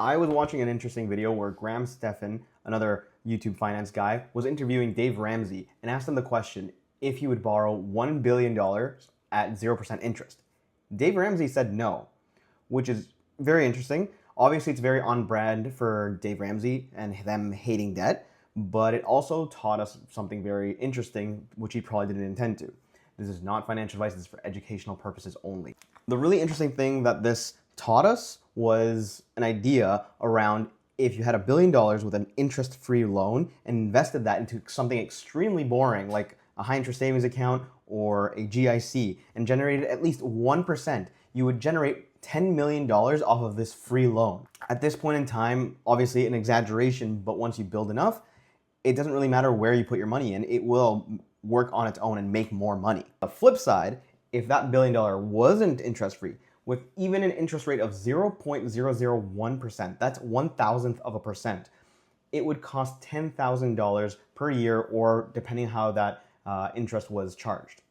I was watching an interesting video where Graham Stephan, another YouTube finance guy, was interviewing Dave Ramsey and asked him the question if he would borrow $1 billion at 0% interest. Dave Ramsey said no, which is very interesting. Obviously, it's very on brand for Dave Ramsey and them hating debt, but it also taught us something very interesting, which he probably didn't intend to. This is not financial advice, this is for educational purposes only. The really interesting thing that this taught us was an idea around if you had $1 billion with an interest-free loan and invested that into something extremely boring like a high interest savings account or a GIC and generated at least 1%, you would generate $10 million off of this free loan. At this point in time, obviously an exaggeration, but once you build enough, it doesn't really matter where you put your money in, it will work on its own and make more money. The flip side, if that $1 billion wasn't interest-free, with even an interest rate of 0.001%, that's 1,000th%, it would cost $10,000 per year, or depending how that interest was charged.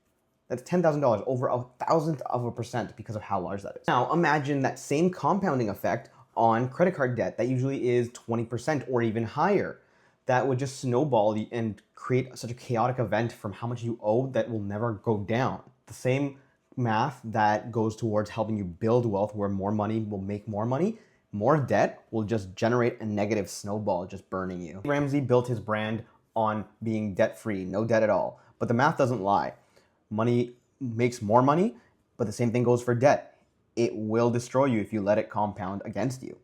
That's $10,000, over 1,000th% because of how large that is. Now imagine that same compounding effect on credit card debt that usually is 20% or even higher. That would just snowball and create such a chaotic event from how much you owe that will never go down. The same math that goes towards helping you build wealth, where more money will make more money, more debt will just generate a negative snowball just burning you. Ramsey built his brand on being debt-free, no debt at all. But the math doesn't lie. Money makes more money, but the same thing goes for debt. It will destroy you if you let it compound against you.